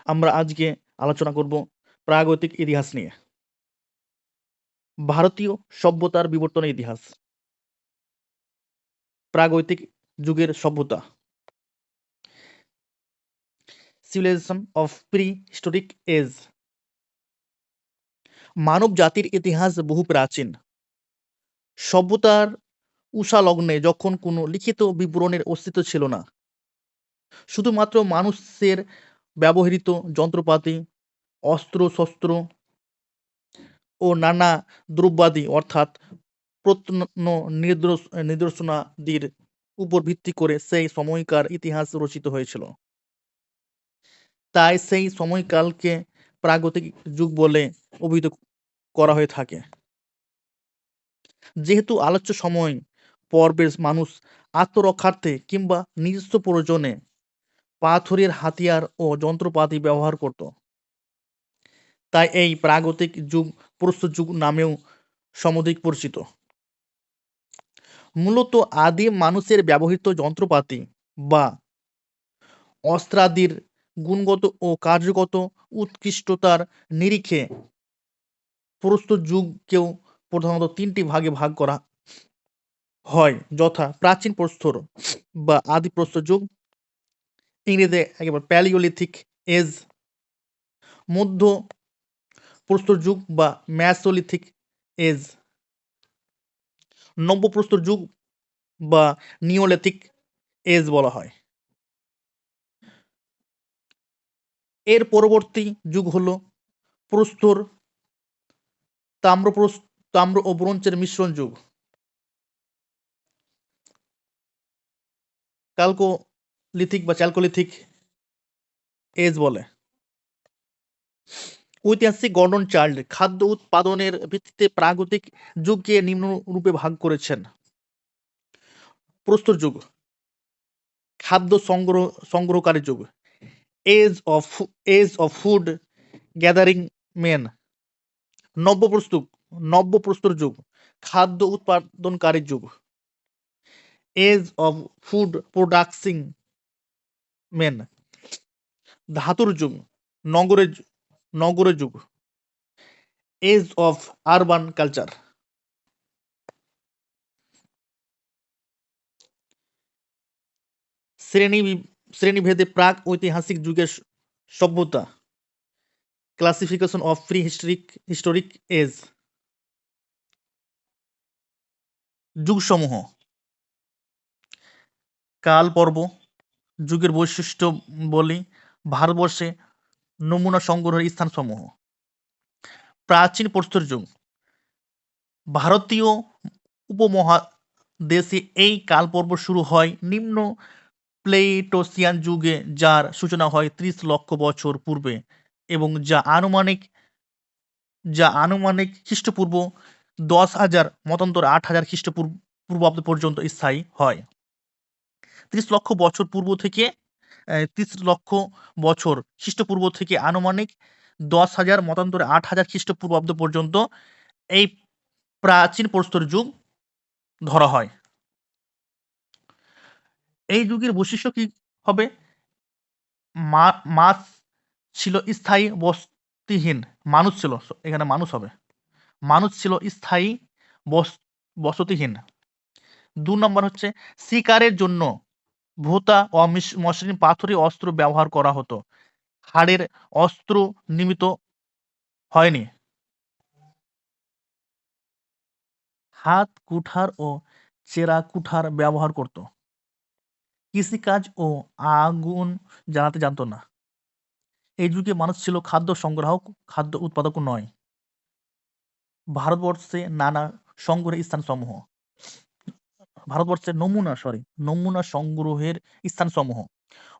আমরা আজকে আলোচনা করব প্রাগৈতিক ইতিহাস নিয়ে। ভারতীয় সভ্যতার বিবর্তনের ইতিহাস। প্রাগৈতিক যুগের সভ্যতা। Civilisation of prehistoric age. মানব জাতির ইতিহাস বহু প্রাচীন। সভ্যতার উষালগ্নে যখন কোনো লিখিত বিবরণের অস্তিত্ব ছিল না, শুধুমাত্র মানুষের ব্যবহৃত যন্ত্রপাতি, অস্ত্র-শস্ত্র ও নানা দ্রব্যাদি অর্থাৎ নিদর্শনাদির উপর ভিত্তি করে সেই সময়কার ইতিহাস রচিত হয়েছিল। তাই সেই সময়কালকে প্রাগৈতিক যুগ বলে অভিহিত করা হয়ে থাকে। যেহেতু আলোচ্য সময় পর্বের মানুষ আত্মরক্ষার্থে কিংবা নিজস্ব প্রয়োজনে পাথরের হাতিয়ার ও যন্ত্রপাতি ব্যবহার করত, তাই এই প্রাগৈতিক যুগ প্রস্তর যুগ নামেও সমধিক পরিচিত। মূলত আদিম মানুষের ব্যবহৃত যন্ত্রপাতি বা অস্ত্রাদির গুণগত ও কার্যগত উৎকৃষ্টতার নিরিখে প্রস্তর যুগকেও প্রধানত তিনটি ভাগে ভাগ করা হয়, যথা প্রাচীন প্রস্তর বা আদি প্রস্তর যুগ, ইংরেজিতে একেবারে প্যালিওলিথিক এজ, মধ্য প্রস্তর যুগ বা মেসোলিথিক এজ, নব্য প্রস্তর যুগ বা নিওলিথিক এজ বলা হয়। এর পরবর্তী যুগ হলো প্রস্তর, তাম্র ও ব্রোঞ্জের মিশ্রণ যুগ, ক্যালকোলিথিক বা চ্যালকোলিথিক এজ বলে। ঐতিহাসিক গর্ডন চার্লস খাদ্য উৎপাদনের ভিত্তিতে প্রাগৈতিক যুগকে নিম্নরূপে ভাগ করেছেন। প্রস্তর যুগ, খাদ্য সংগ্রহকারী যুগ, age of food gathering men. নব্য প্রস্তর যুগ, খাদ্য উৎপাদনকারী যুগ, age of food producing men. ধাতুর যুগ, নগরের যুগ, এজ অফ আরবান কালচার। শ্রেণীভেদে প্রাক ঐতিহাসিক যুগের সভ্যতা। Classification of prehistoric age. যুগসমূহ। কাল পর্ব যুগের বৈশিষ্ট্য বলি। ভারতবর্ষে নমুনা সংগ্রহের স্থানসমূহ। প্রাচীন প্রস্তর যুগ। ভারতীয় উপমহাদেশে এই কালপর্ব শুরু হয় নিম্ন প্লেটোসিয়ান যুগে, যার সূচনা হয় ৩০ লক্ষ বছর পূর্বে এবং যা আনুমানিক খ্রিস্টপূর্ব ১০,০০০ মতান্তরে ৮,০০০ খ্রিস্টপূর্বাব্দ পর্যন্ত স্থায়ী হয়। ৩০ লক্ষ বছর পূর্ব থেকে ৩০ লক্ষ বছর খ্রিস্টপূর্ব থেকে আনুমানিক ১০,০০০ মতান্তরে ৮,০০০ খ্রিস্টপূর্বাব্দ পর্যন্ত এই প্রাচীন প্রস্তর যুগ ধরা হয়। এই যুগের বৈশিষ্ট্য কি হবে? মাছ ছিল স্থায়ী বসতিহীন। মানুষ ছিল, এখানে মানুষ হবে। মানুষ ছিল স্থায়ী বসতিহীন। ২ নম্বর হচ্ছে শিকারের জন্য ভোঁতা ও মসৃণ পাথুরে অস্ত্র ব্যবহার করা হতো। হাড়ের অস্ত্র নির্মিত হয়নি। হাত কুঠার ও চেরা কুঠার ব্যবহার করত। কৃষিকাজ ও আগুন জ্বালাতে জানত না। এই যুগে মানুষ ছিল খাদ্য সংগ্রাহক, খাদ্য উৎপাদক নয়। ভারতবর্ষে নানা সংগ্রহের স্থানসমূহ। ভারতবর্ষের নমুনা সংগ্রহের স্থানসমূহ।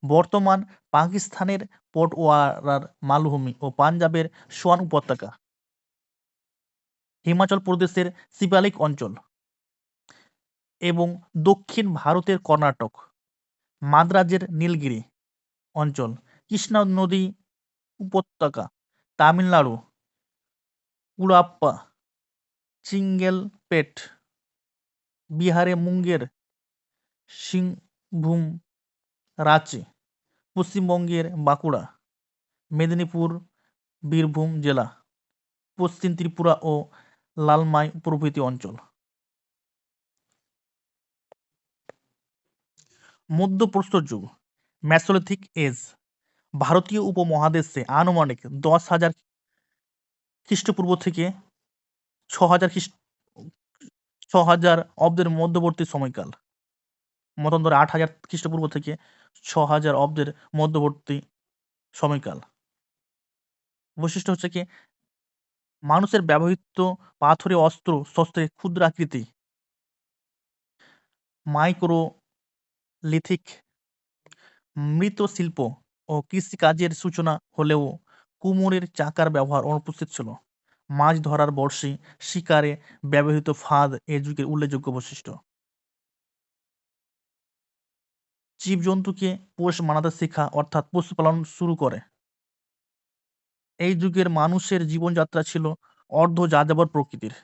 বর্তমান পাকিস্তানের পটওয়ারার মালভূমি ও পাঞ্জাবের সোয়ান উপত্যকা, হিমাচল প্রদেশের শিবালিক অঞ্চল এবং দক্ষিণ ভারতের কর্ণাটক, মাদ্রাজের নীলগিরি অঞ্চল, কৃষ্ণা নদী উপত্যকা, তামিলনাড়ু, উড়াপ্পা, চিঙ্গেলপেট, বিহারে মুঙ্গের, সিংভূম, রাঁচি, পশ্চিমবঙ্গের বাঁকুড়া, মেদিনীপুর, বীরভূম জেলা, পশ্চিম ত্রিপুরা ও লালমাই প্রভৃতি অঞ্চল। মধ্যপ্রস্তর যুগ, মেসোলিথিক এজ, ভারতীয় উপমহাদেশে আনুমানিক 10,000 খ্রিস্টপূর্ব থেকে 6,000 অব্দের মধ্যবর্তী সময়কাল। মতান্তরে 8,000 খ্রিস্টপূর্ব থেকে 6,000 অব্দের মধ্যবর্তী সময়কাল। বৈশিষ্ট্য হচ্ছে কি, মানুষের ব্যবহৃত পাথুরে অস্ত্র শস্ত্রের ক্ষুদ্র আকৃতি, মাইক্রোলিথিক মৃৎশিল্প ও কৃষিকাজের সূচনা হলেও কুমোরের চাকার ব্যবহার অনুপস্থিত ছিল। মাছ ধরার বড়শি, শিকারে ব্যবহৃত ফাঁদ এ যুগের উল্লেখযোগ্য বৈশিষ্ট্য। জীবজন্তুকে পোষ মানাতে শেখা অর্থাৎ পশুপালন শুরু করে। এই যুগের মানুষের জীবনযাত্রা ছিল অর্ধযাযাবর প্রকৃতির।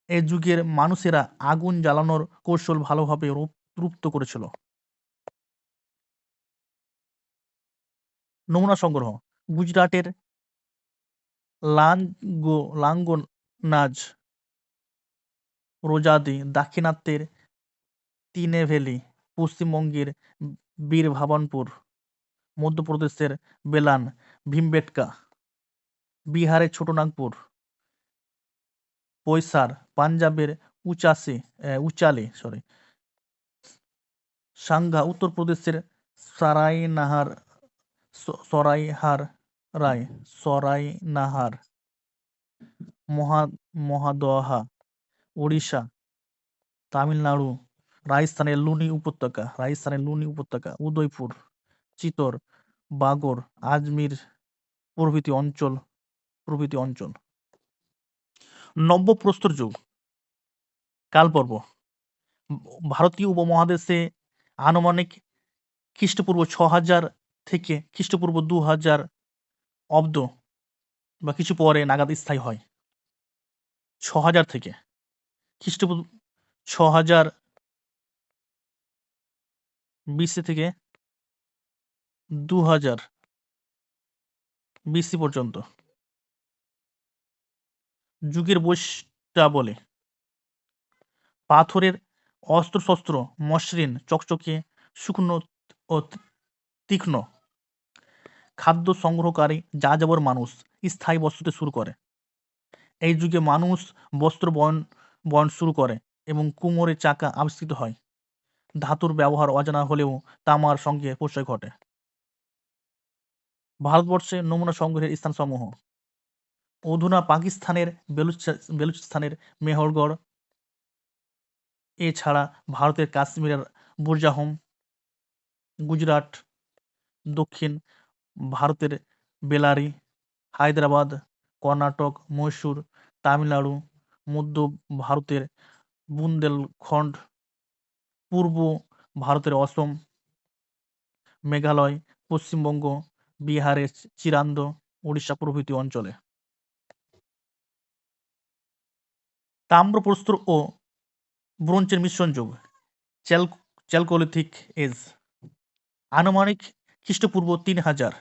এই যুগের মানুষেরা আগুন জ্বালানোর কৌশল ভালোভাবে রপ্ত করেছিল। নমুনা সংগ্রহ, গুজরাটের লাঙ্গনাজ, রোজাদি, দাক্ষিণাত্যের তিনেভেলি, পশ্চিমবঙ্গের বীরভাবানপুর, মধ্যপ্রদেশের বেলান, ভীমবেটকা, বিহারের ছোটনাগপুর, পৈসার, পাঞ্জাবের উচালে, সাংঘা, উত্তরপ্রদেশের সরাইনাহার, মহাদহা, ওড়িশা, তামিলনাড়ু, রাজস্থানের লুনি উপত্যকা, উদয়পুর, চিতোর, বাগড়, আজমির প্রভৃতি অঞ্চল। নব্যপ্রস্তর যুগ, কালপর্ব, ভারতীয় উপমহাদেশে আনুমানিক খ্রিস্টপূর্ব 6,000 থেকে খ্রিস্টপূর্ব 2,000 অব্দ বা কিছু পরে নাগাদ স্থায়ী হয়। 6,000 থেকে খ্রিস্টপূর্ব 6,000 BC থেকে 2,000 BC পর্যন্ত। যুগের বৈশিষ্ট্যাবলী, পাথরের অস্ত্রশস্ত্র মসৃণ, চকচকে, শুকনো ও তীক্ষ্ণ। খাদ্য সংগ্রহকারী যাযাবর মানুষ স্থায়ী বসতি শুরু করে। এই যুগে মানুষ বস্ত্র বয়ন শুরু করে এবং কুমোরের চাকা আবিষ্কৃত হয়। ধাতুর ব্যবহার অজানা হলেও তামার সঙ্গে পরিচয় ঘটে। ভারতবর্ষে নমুনা সংগ্রহের স্থানসমূহ: অধুনা পাকিস্তানের বেলুচিস্তানের মেহরগড়, এছাড়া ভারতের কাশ্মীরের বুরজাহোম, গুজরাট, দক্ষিণ ভারতের বেলারি, হায়দ্রাবাদ, কর্ণাটক, মহীশূর, তামিলনাড়ু, মধ্য ভারতের বুন্দেলখণ্ড, পূর্ব ভারতের অসম, মেঘালয়, পশ্চিমবঙ্গ, বিহারের চিরান্দ, ওড়িশা প্রভৃতি অঞ্চলে। তাম্রপ্রস্তর ও ব্রোঞ্জের মিশ্রণ যুগ, চ্যালকোলিথিক এজ, আনুমানিক খ্রিস্টপূর্ব 3,000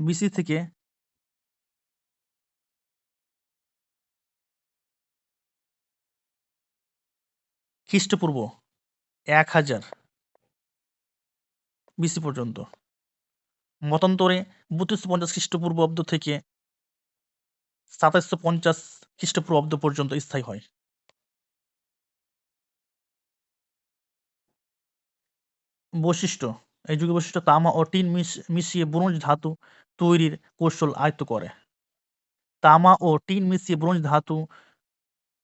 BC থেকে খ্রিস্টপূর্ব 1,000 BC পর্যন্ত। মতান্তরে 3250 খ্রিস্টপূর্বাব্দ থেকে 2750 খ্রিস্টপূর্বাব্দ পর্যন্ত স্থায়ী হয়। বৈশিষ্ট্য, এই যুগের বৈশিষ্ট্য তামা ও টিন মিশিয়ে ব্রোঞ্জ ধাতু তৈরির কৌশল আয়ত্ত করে। তামা ও টিন মিশিয়ে ব্রোঞ্জ ধাতু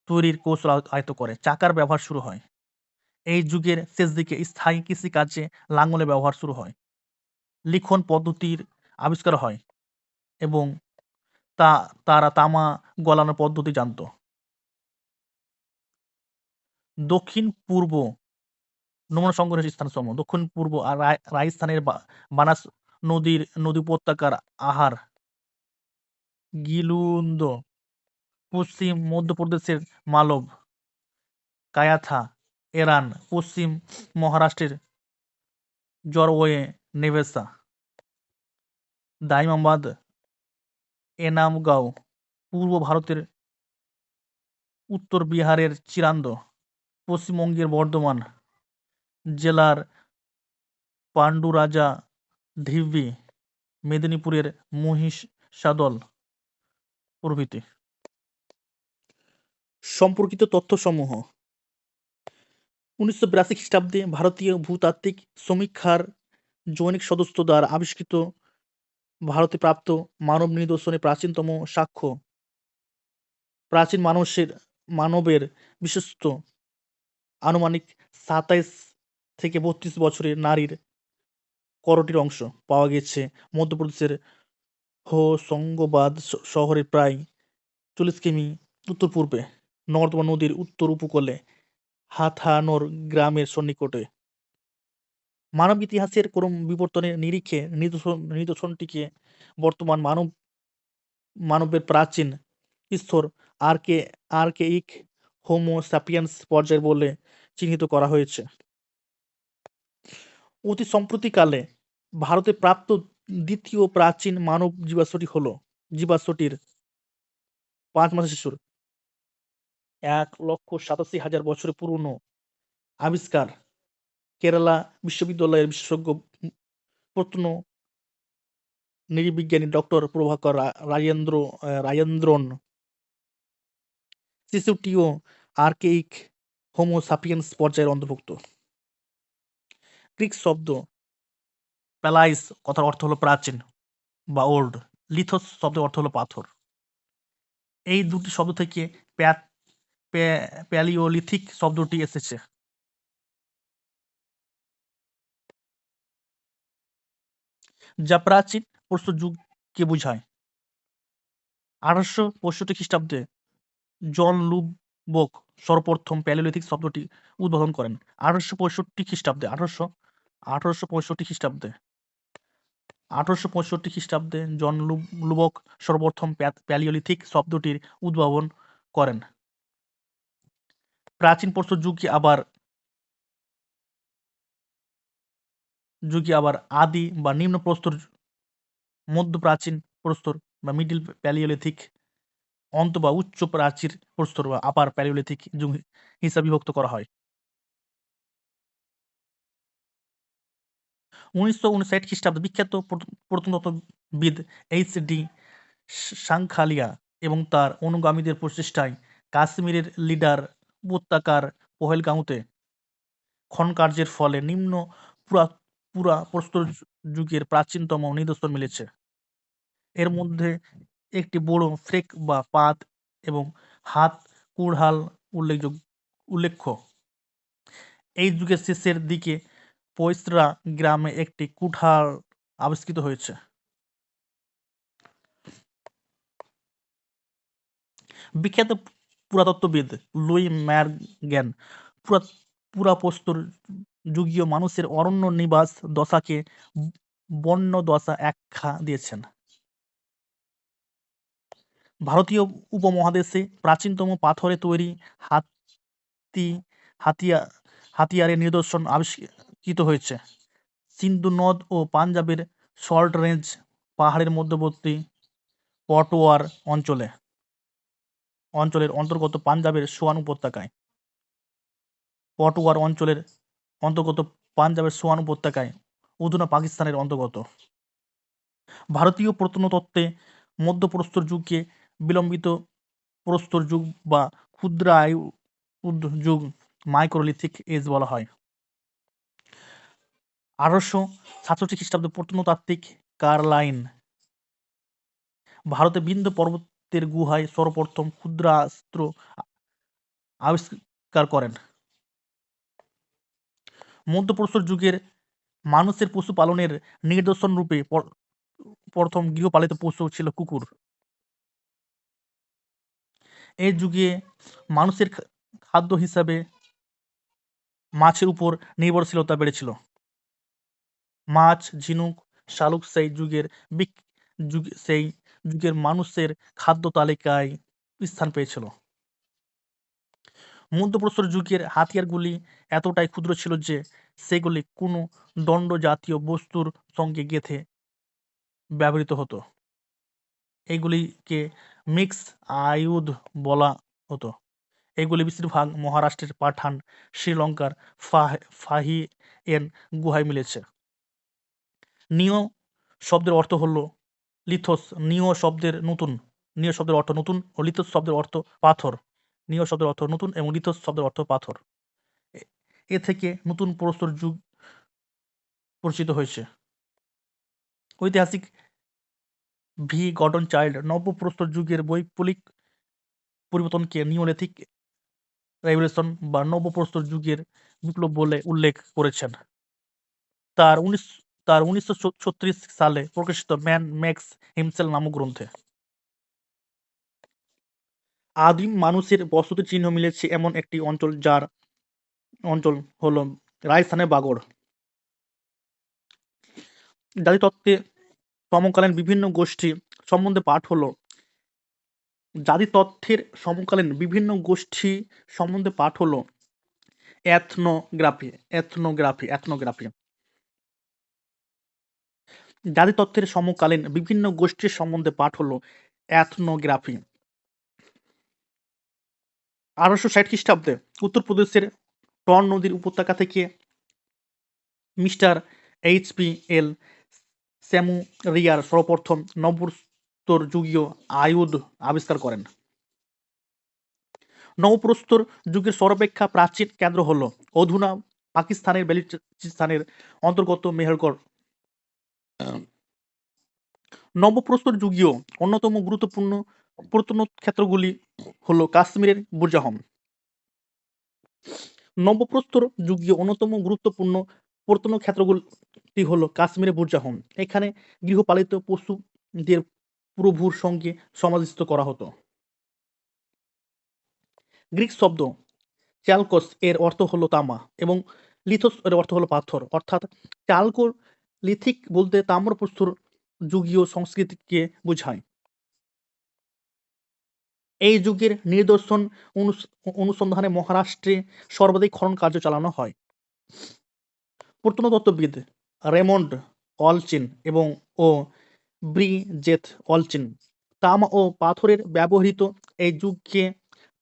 তৈরির কৌশল আয়ত্ত করে। চাকার ব্যবহার শুরু হয়। এই যুগের শেষ দিকে স্থায়ী কৃষিকাজে লাঙ্গলের ব্যবহার শুরু হয়। লিখন পদ্ধতির আবিষ্কার হয় এবং তারা তামা গলানোর পদ্ধতি জানত। দক্ষিণ পূর্ব নমুনা সংগ্রহের স্থানসমূহ: দক্ষিণ পূর্ব রাজস্থানের বানাস নদী উপত্যকার আহার, গিলুন্দ, পশ্চিম মধ্যপ্রদেশের মালব, কায়াথা, এরান, পশ্চিম মহারাষ্ট্রের জরওয়ে নেভেসা, দাইমাবাদ, এনামগাঁও, পূর্ব ভারতের উত্তর বিহারের চিরান্দ, পশ্চিমবঙ্গের বর্ধমান জেলার পান্ডুরাজা ঢিবি, মেদিনীপুরের মহিষাদল প্রভৃতি। সম্পর্কিত তথ্যসমূহ: 1982 খ্রিস্টাব্দে ভারতীয় ভূতাত্ত্বিক সমীক্ষার জনৈক সদস্য দ্বারা আবিষ্কৃত ভারতে প্রাপ্ত মানব নিদর্শনের প্রাচীনতম সাক্ষ্য প্রাচীন মানবের বিশেষত আনুমানিক 27 থেকে 32 বছরের নারীর করটির অংশ পাওয়া গেছে মধ্যপ্রদেশের হোশঙ্গাবাদ শহরের প্রায় 40 কিমি উত্তর-পূর্বে নর্মদা নদীর উত্তর উপকূলে হাথানোর গ্রামের সন্নিকটে। মানব ইতিহাসের ক্রম বিবর্তনের নিরিখে নিদর্শনটিকে বর্তমান মানবের প্রাচীন স্তর আর্কেইক হোমো স্যাপিয়েন্স পর্যায় বলে চিহ্নিত করা হয়েছে। অতি সম্প্রতিকালে ভারতে প্রাপ্ত দ্বিতীয় প্রাচীন মানব জীবাশ্মটির 5 মাসের শিশুর 1,87,000 বছরের পুরনো আবিষ্কার কেরালা বিশ্ববিদ্যালয়ের বিশেষজ্ঞ প্রত্ননৃবিজ্ঞানী doctor Prabhakar Rajendran. শিশুটিও আর্কেইক Homo sapiens পর্যায়ের অন্তর্ভুক্ত। গ্রিক শব্দ প্যালাইস কথার অর্থ হলো প্রাচীন বা ওল্ড, লিথোস শব্দের অর্থ হলো পাথর। এই দুটি শব্দ থেকে প্যালিওলিথিক শব্দটি এসেছে। যা প্রাচীন প্রস্তর যুগকে বোঝায়। 1865 খ্রিস্টাব্দে জন লুবক সর্বপ্রথম প্যালিওলিথিক শব্দটি উদ্ভাবন করেন। 1865 খ্রিস্টাব্দে জন লুবক সর্বপ্রথম প্যালিওলিথিক শব্দটির উদ্ভাবন করেন। প্রাচীন প্রস্তর যুগে আবার আদি বা নিম্ন প্রস্তর, মধ্য প্রাচীন প্রস্তর বা মিডল প্যালিওলিথিক, অন্ত বা উচ্চ প্রাচীর প্রস্তর বা আপার প্যালিওলিথিক যুগ হিসাবে বিভক্ত করা হয়। 1959 খ্রিস্টাব্দে বিখ্যাত প্রত্নতত্ত্ববিদ এইচ.ডি. সাংখালিয়া এবং তার অনুগামীদের প্রচেষ্টায় কাশ্মীরের লিডার উপত্যকার পহেলগাঁওতে খননকার্যের ফলে নিম্ন পুরা প্রস্তর যুগের প্রাচীনতম নিদর্শন মিলেছে। এর মধ্যে একটি বড় ফ্রেক বা পাত এবং হাত কুড়াল উল্লেখ্য। এই যুগের শেষের দিকে পয়সরা গ্রামে একটি কুঠার আবিষ্কৃত হয়েছে। বিখ্যাত পুরাতত্ত্ববিদ লুই ম্যারগ্যান পুরাপ্রস্তর যুগীয় মানুষের অরণ্য নিবাস দশাকে বন্য দশা আখ্যা দিয়েছেন। ভারতীয় উপমহাদেশে প্রাচীনতম পাথরে তৈরি হাতিয়ারের নিদর্শন আবিষ্কৃত হয়েছে সিন্ধু নদ ও পাঞ্জাবের সল্ট রেঞ্জ পাহাড়ের মধ্যবর্তী পটওয়ার অঞ্চলের অন্তর্গত পাঞ্জাবের সোয়ান উপত্যকায়। অধুনা পাকিস্তানের অন্তর্গত। ভারতীয় প্রত্নতত্ত্বে মধ্যপ্রস্তর যুগকে বিলম্বিত প্রস্তর যুগ বা ক্ষুদ্রায়ু যুগ মাইক্রোলিথিক এজ বলা হয়। 1867 খ্রিস্টাব্দে প্রত্নতাত্ত্বিক কার্লাইন ভারতে বিন্ধ্য পর্বতের গুহায় সর্বপ্রথম ক্ষুদ্রাস্ত্র আবিষ্কার করেন। মধ্যপ্রস্তর যুগের মানুষের পশুপালনের নিদর্শন রূপে প্রথম গৃহপালিত পশু ছিল কুকুর। এই যুগে মানুষের খাদ্য হিসাবে মাছের উপর নির্ভরশীলতা বেড়েছিল। মাছ, ঝিনুক, শালুক সেই যুগের মানুষের খাদ্য তালিকায় স্থান পেয়েছিল। মধ্যপ্রস্তর যুগের হাতিয়ারগুলি এতটাই ক্ষুদ্র ছিল যে সেগুলি কোনো দণ্ড জাতীয় বস্তুর সঙ্গে গেঁথে ব্যবহৃত হতো। এগুলিকে মিক্স আয়ুধ বলা হতো। এগুলি বেশিরভাগ মহারাষ্ট্রের পাঠান, শ্রীলঙ্কার ফাহিয়েন গুহায় মিলেছে। নিও শব্দের অর্থ হল লিথোস। নিও শব্দের অর্থ নতুন ও লিথোস শব্দের অর্থ পাথর। নিও শব্দের অর্থ নতুন এবং লিথোস শব্দের অর্থ পাথর। এ থেকে নতুন প্রস্তর যুগ পরিচিত হয়েছে। ঐতিহাসিক ভি গর্ডন চাইল্ড নব্যপ্রস্তর যুগের বৈপ্লবিক পরিবর্তনকে নিওলিথিক রেভলিউশন বা নব্যপ্রস্তর যুগের বিপ্লব বলে উল্লেখ করেছেন তার 1936 সালে প্রকাশিত ম্যান মেক্স হিমসেলফ নামক গ্রন্থে। আদিম মানুষের বসতির চিহ্ন মিলেছে এমন একটি অঞ্চল হল রাজস্থানের বাগড়। জাতিতত্ত্বে সমকালীন বিভিন্ন গোষ্ঠী সম্বন্ধে পাঠ হল জাতিতত্ত্বের সমকালীন বিভিন্ন গোষ্ঠী সম্বন্ধে পাঠ হল এথনোগ্রাফি। জাতিতত্ত্বের সমকালীন বিভিন্ন গোষ্ঠীর সম্বন্ধে পাঠ হল এথনোগ্রাফি। 1860 খ্রিস্টাব্দে উত্তরপ্রদেশের টন নদীর উপত্যকা থেকে মিস্টার এইচ.পি.এল. স্যামুরিয়ার সর্বপ্রথম নবপ্রস্তর যুগীয় আয়ুধ আবিষ্কার করেন। নবপ্রস্তর যুগের সর্বাপেক্ষা প্রাচীন কেন্দ্র হল অধুনা পাকিস্তানের বেলুচিস্তানের অন্তর্গত মেহেরগড়। নবপ্রস্তর যুগীয় অন্যতম গুরুত্বপূর্ণ প্রত্নক্ষেত্রগুলি হল কাশ্মীরের বুরজাহম। নবপ্রস্তর যুগীয় অন্যতম গুরুত্বপূর্ণ প্রত্নক্ষেত্রগুলি হল কাশ্মীরের বুরজাহম। এখানে গৃহপালিত পশুদের প্রভুর সঙ্গে সমাধিস্থ করা হতো। গ্রিক শব্দ চালকোস এর অর্থ হল তামা এবং লিথোস এর অর্থ হল পাথর। অর্থাৎ চালকোলিথিক বলতে তাম্রপ্রস্তর যুগীয় সংস্কৃতিকে বোঝায়। এই যুগের নিদর্শন অনুসন্ধানে মহারাষ্ট্রে সর্বাধিক খনন কার্য চালানো হয়। প্রত্নতত্ত্ববিদ রেমন্ড অলচিন ও ব্রিজেথ অলচিন তামা ও পাথরের ব্যবহৃত এই যুগকে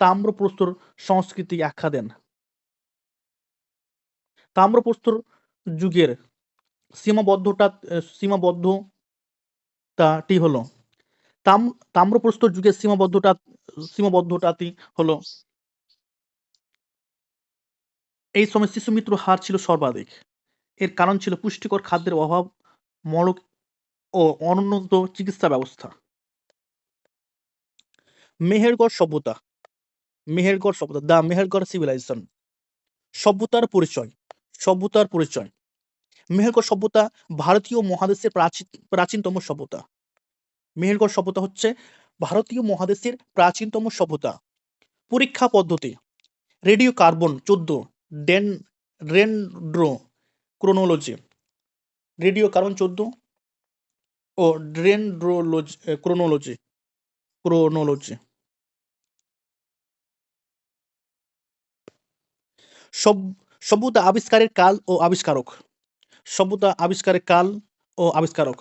তাম্রপ্রস্তর সংস্কৃতি আখ্যা দেন। তাম্রপ্রস্তর যুগের সীমাবদ্ধতাটি হল তাম্রপ্রস্তর যুগের সীমাবদ্ধতাটি হল এই সময় শিশু মৃত্যুর হার ছিল সর্বাধিক। এর কারণ ছিল পুষ্টিকর খাদ্যের অভাব, মড়ক ও অনুন্নত চিকিৎসা ব্যবস্থা। মেহেরগড় সভ্যতা দ্য মেহেরগড় সিভিলাইজেশন। সভ্যতার পরিচয়। মেহেরগড় সভ্যতা ভারতীয় মহাদেশের প্রাচীনতম সভ্যতা। মেহেরগড় সভ্যতা হচ্ছে ভারতীয় মহাদেশের প্রাচীনতম সভ্যতা। পরীক্ষা পদ্ধতি রেডিও কার্বন 14 ডেনড্রোক্রোনোলজি ও ডেনড্রোক্রোনোলজি। সভ্যতা আবিষ্কারের কাল ও আবিষ্কারক।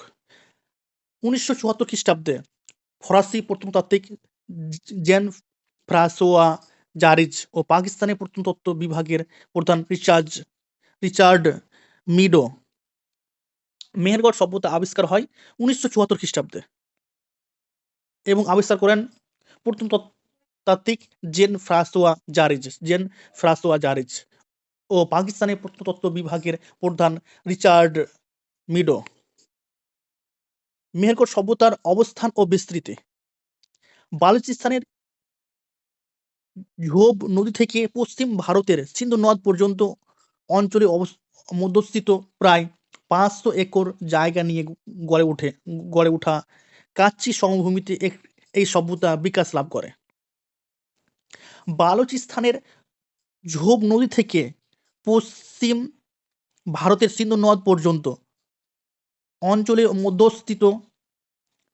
1974 খ্রিস্টাব্দে ফরাসি প্রত্নতাত্ত্বিক জেন ফ্রাঁসোয়া জারিজ ও পাকিস্তানের প্রত্নতত্ত্ব বিভাগের প্রধান রিচার্ড মিডো মেহেরগড় সভ্যতা আবিষ্কার হয় 1974 খ্রিস্টাব্দে এবং আবিষ্কার করেন প্রত্নতাত্ত্বিক জেন ফ্রাঁসোয়া জারিজ ও পাকিস্তানের প্রত্নতত্ত্ব বিভাগের প্রধান রিচার্ড মিডো। মেহেরগড় সভ্যতার অবস্থান ও বিস্তৃতি বালুচিস্তানের ঝোব নদী থেকে পশ্চিম ভারতের সিন্ধু নদ পর্যন্ত অঞ্চলে মধ্যস্থিত প্রায় 500 একর জায়গা নিয়ে গড়ে ওঠা কাচ্চি সমভূমিতে এই সভ্যতা বিকাশ লাভ করে। বালুচিস্তানের ঝোব নদী থেকে পশ্চিম ভারতের সিন্ধু নদ পর্যন্ত অঞ্চলে মধ্যস্থিত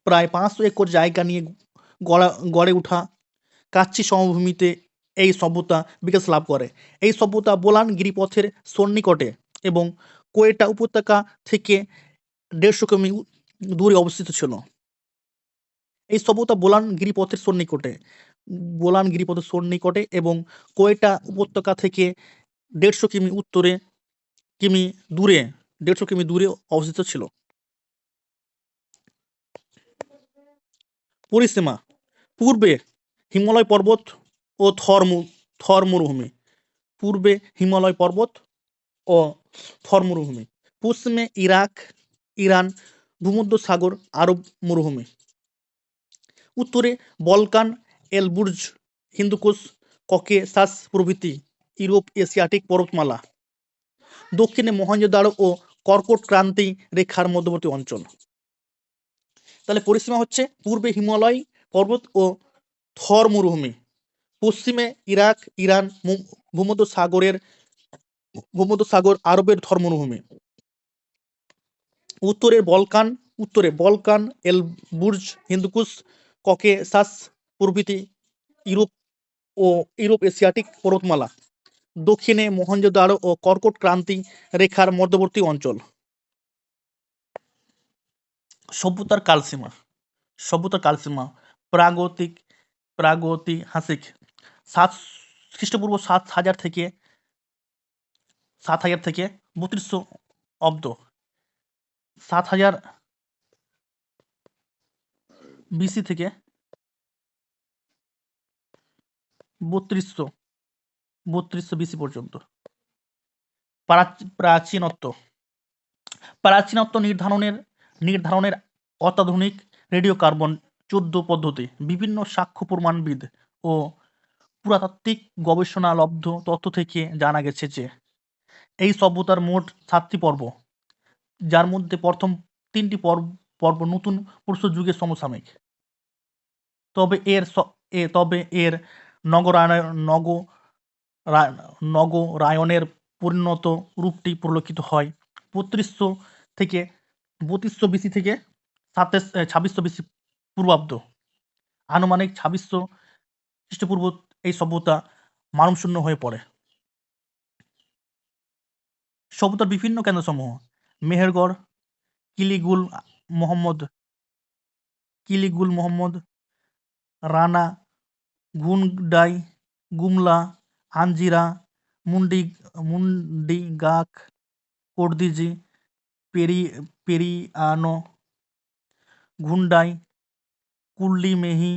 প্রায় 500 একর জায়গা নিয়ে গড়ে ওঠা কাচ্চি সমভূমিতে এই সভ্যতা বিকাশ লাভ করে। এই সভ্যতা বোলান গিরিপথের সন্নিকটে এবং কোয়েটা উপত্যকা থেকে ১৫০ কিমি দূরে অবস্থিত ছিল। এই সভ্যতা বোলান গিরিপথের সন্নিকটে এবং কোয়েটা উপত্যকা থেকে ১৫০ কিমি দূরে ১৫০ কিমি দূরে অবস্থিত ছিল। পরিসীমা: পূর্বে হিমালয় পর্বত ও থর মরুভূমি। পূর্বে হিমালয় পর্বত ও থর মরুভূমি। পশ্চিমে ইরাক, ইরান, ভূমধ্যসাগর, আরব মরুভূমি। উত্তরে বলকান, এলবুর্জ, হিন্দুকুশ, ককেসাস প্রভৃতি ইউরোপ এশিয়াটিক পর্বতমালা। দক্ষিণে মহেঞ্জোদারো ও কর্কট ক্রান্তি রেখার মধ্যবর্তী অঞ্চল। তাহলে পরিসীমা হচ্ছে পূর্বে হিমালয় পর্বত ও থর মরুভূমি, পশ্চিমে ইরাক, ইরান, ভূমধ্যসাগর, আরবের থর মরুভূমি। উত্তরে বলকান, এলবুর্জ, হিন্দুকুশ, ককেসাস প্রভৃতি ইউরোপ এশিয়াটিক পর্বতমালা। দক্ষিণে মহেঞ্জোদারো ও কর্কট ক্রান্তি রেখার মধ্যবর্তী অঞ্চল। সভ্যতার কালসীমা প্রাগৈতিহাসিক খ্রিস্টপূর্ব ৭০০০ থেকে ৩২০০ অব্দ। ৭০০০ বিসি থেকে ৩২০০ বিসি পর্যন্ত। প্রাচীনত্ব নির্ধারণের অত্যাধুনিক রেডিও কার্বন ১৪ পদ্ধতি, বিভিন্ন সাক্ষ্য প্রমাণবিদ ও পুরাতাত্ত্বিক গবেষণালব্ধ তথ্য থেকে জানা গেছে যে এই সভ্যতার মোট ৭টি পর্ব, যার মধ্যে প্রথম ৩টি পর্ব নতুন প্রস্তর যুগের সমসাময়িক। তবে এর নগরায়নের পরিণত রূপটি পরিলক্ষিত হয় ৩২০০ থেকে ৩২০০ বিসি থেকে ২৬০০ বিসি পূর্বাব্দ। আনুমানিক ২৬০০ খ্রিস্টপূর্ব এই সভ্যতা মানবশূন্য হয়ে পড়ে। সভ্যতার বিভিন্ন কেন্দ্রসমূহ: মেহেরগড়, কিলিগুল মোহাম্মদ, রানা, ঘুনডাই, গুমলা, আঞ্জিরা, মুন্ডিগাক, কোর্দিজি, পেরিয়ানো, ঘুনডাই, কুল্লিমেহি,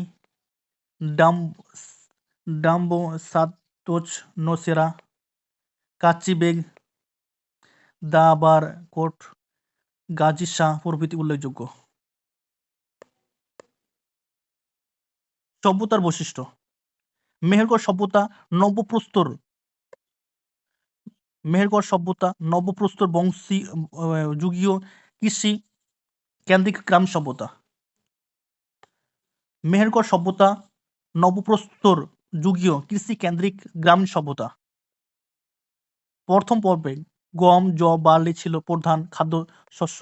ডাম্বোসাতোচ, নোসেরা, কাচিবেগ, দাবারকোট, গাজী শাহ প্রভৃতি উল্লেখযোগ্য। সভ্যতার বৈশিষ্ট্য: মেহেরগড় সভ্যতা নব্যপ্রস্তর যুগীয় কৃষি কেন্দ্রিক গ্রাম সভ্যতা। মেহেরগড় সভ্যতা নব্যপ্রস্তর যুগীয় কৃষি কেন্দ্রিক গ্রামীণ সভ্যতা। প্রথম পর্বে গম, যব, বার্লি ছিল প্রধান খাদ্যশস্য।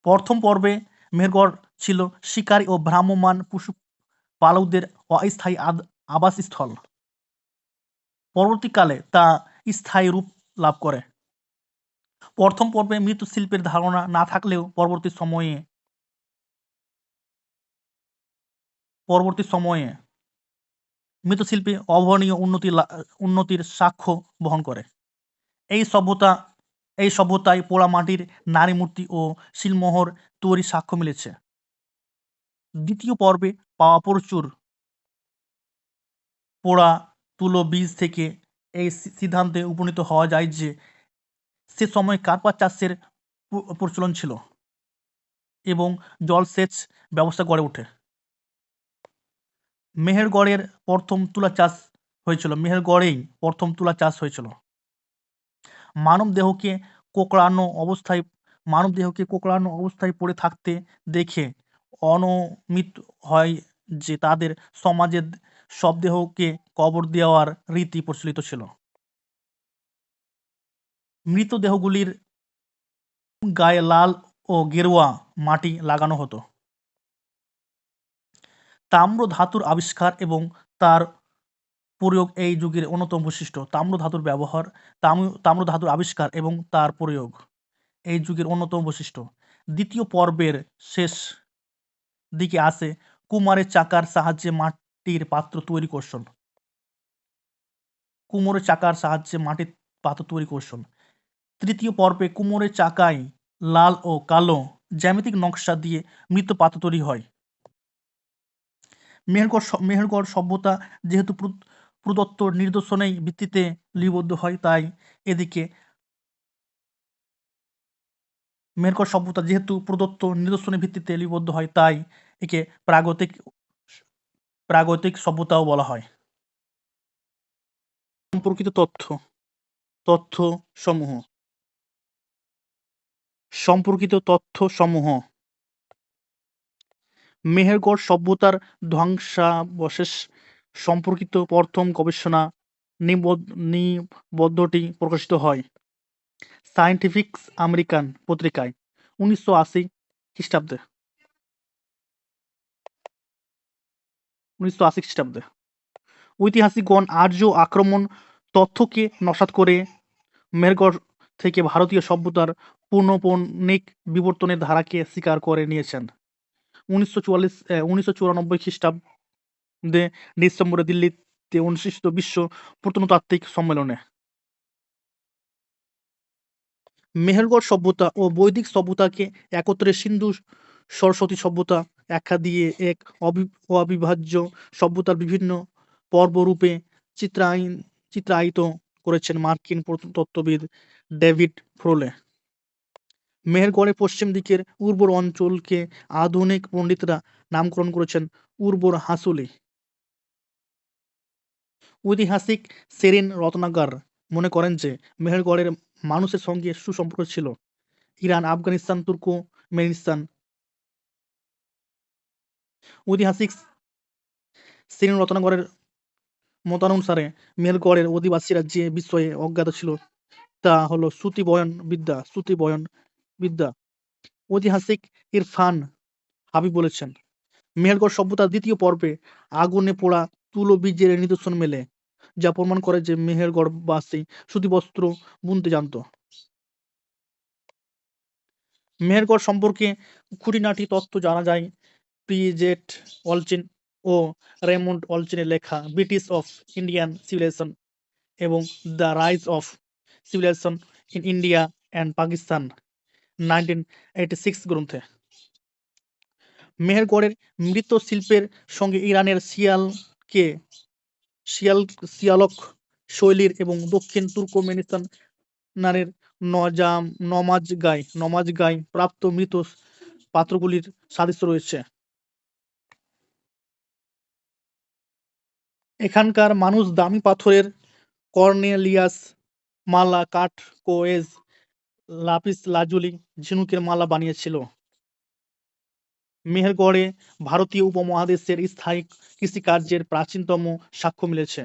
প্রথম পর্বে মেহেরগড় ছিল শিকারী ও ভ্রাম্যমাণ পশুপালকদের অস্থায়ী আবাসস্থল। পরবর্তীকালে তা স্থায়ী রূপ লাভ করে। প্রথম পর্বে মৃৎশিল্পের ধারণা না থাকলেও পরবর্তী সময়ে মৃৎশিল্পে অভাবনীয় উন্নতির সাক্ষ্য বহন করে। এই সভ্যতায় পোড়া মাটির নারী মূর্তি ও শিলমোহর তৈরির সাক্ষ্য মিলেছে। দ্বিতীয় পর্বে পাওয়া প্রচুর পোড়া তুলো বীজ থেকে এই সিদ্ধান্তে উপনীত হওয়া যায় যে সে সময় কার্পাস চাষের প্রচলন ছিল এবং জলসেচ ব্যবস্থা গড়ে ওঠে। মেহেরগড়েই প্রথম তুলা চাষ হয়েছিল। মানব দেহকে কোঁকড়ানো অবস্থায় পড়ে থাকতে দেখে অনুমিত হয় যে তাদের সমাজে সব দেহকে কবর দেওয়ার রীতি প্রচলিত ছিল। মৃতদেহগুলির গায়ে লাল ও গেরুয়া মাটি লাগানো হতো। তাম্র ধাতুর আবিষ্কার এবং তার প্রয়োগ এই যুগের অন্যতম বৈশিষ্ট্য। তাম্র ধাতুর ব্যবহার, তাম্র ধাতুর আবিষ্কার এবং তার প্রয়োগ এই যুগের অন্যতম বৈশিষ্ট্য। দ্বিতীয় পর্বের শেষ দিকে আছে কুমারের চাকার সাহায্যে মাটির পাত্র তৈরি কৌশল। কুমোরের চাকার সাহায্যে মাটির পাত্র তৈরি কৌশল। তৃতীয় পর্বে কুমোরের চাকায় লাল ও কালো জ্যামিতিক নকশা দিয়ে মৃৎ পাত্র তৈরি হয়। মেহেরগড় সভ্যতা যেহেতু প্রদত্ত নিদর্শনের ভিত্তিতে লিপিবদ্ধ হয়, তাই এদিকে মেহেরগড় সভ্যতা যেহেতু প্রদত্ত নিদর্শনের ভিত্তিতে লিপিবদ্ধ হয়, তাই একে প্রাগৈতিক সভ্যতাও বলা হয়। সম্পর্কিত তথ্যসমূহ। মেহেরগড় সভ্যতার ধ্বংসাবশেষ সম্পর্কিত প্রথম গবেষণা নিবন্ধটি প্রকাশিত হয় সায়েন্টিফিক আমেরিকান পত্রিকায় 1980 খ্রিস্টাব্দে। ঐতিহাসিকগণ আর্য আক্রমণ তথ্যকে নস্যাৎ করে মেহেরগড় থেকে ভারতীয় সভ্যতার পৌনঃপুনিক বিবর্তনের ধারাকে স্বীকার করে নিয়েছেন। 1994 খ্রিস্টাব্দে ডিসেম্বরে দিল্লিতে অনুষ্ঠিত বিশ্ব প্রত্নতাত্ত্বিক সম্মেলনে মেহেরগড় সভ্যতা ও বৈদিক সভ্যতাকে একত্রে সিন্ধু সরস্বতী সভ্যতা আখ্যা দিয়ে এক অবিভাজ্য সভ্যতার বিভিন্ন পর্বরূপে চিত্রায়িত করেছেন মার্কিন প্রত্নতত্ত্ববিদ ডেভিড ফ্রোলে। মেহেরগড়ের পশ্চিম দিকের উর্বর অঞ্চলকে আধুনিক পণ্ডিতরা নামকরণ করেছেন উর্বর হাসুলি। ঐতিহাসিক সেরিন রত্নাকর মনে করেন যে মেহেরগড়ের মানুষের সঙ্গে সুসম্পর্ক ছিল ইরান, আফগানিস্তান, তুর্কমেনিস্তান। ঐতিহাসিক সেরিন রত্নাকরের মতানুসারে মেহেরগড়ের অধিবাসীরা যে বিষয়ে অজ্ঞাত ছিল তা হল শ্রুতিবয়ন বিদ্যা। ঐতিহাসিক ইরফান হাবিব বলেছেন, মেহেরগড় সভ্যতার দ্বিতীয় পর্বে আগুনে পোড়া তুলো বীজের নিদর্শন মেলে, যা প্রমাণ করে যে মেহেরগড়বাসী সুতিবস্ত্র বুনতে জানত। মেহেরগড় সম্পর্কে খুঁটিনাটি তথ্য জানা যায় পিজেট অলচিন ও রেমন্ড অলচিনের লেখা ব্রিটিশ অফ ইন্ডিয়ান সিভিলাইজেশন এবং the rise of civilization in India and Pakistan 1986 গ্রন্থে। মেহেরগড়ের মৃৎশিল্পের সঙ্গে ইরানের সিয়ালক শৈলীর এবং দক্ষিণ তুর্কমেনিস্তানের নমাজগায় প্রাপ্ত মৃৎ পাত্রগুলির সাদৃশ্য রয়েছে। এখানকার মানুষ দামি পাথরের কর্নেলিয়াস মালা, কাঠকোয়েজ, লাপিস লাজুলি, ঝিনুকের মালা বানিয়েছিল। মেহেরগড়ে ভারতীয় উপমহাদেশের স্থায়ী কৃষিকার্যের প্রাচীনতম সাক্ষ্য মিলেছে।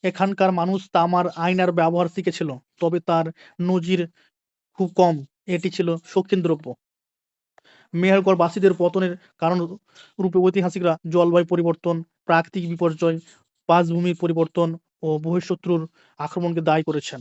এখানকার মানুষ তামার আয়নার ব্যবহার শিখেছিল, তবে তার নজির খুব কম। এটি ছিল শৌখিন দ্রব্য। মেহেরগড়বাসীদের পতনের কারণ রূপে ঐতিহাসিকরা জলবায়ু পরিবর্তন, প্রাকৃতিক বিপর্যয়, পার্শ্বভূমির পরিবর্তন ও বহিঃশত্রুর আক্রমণকে দায়ী করেছেন।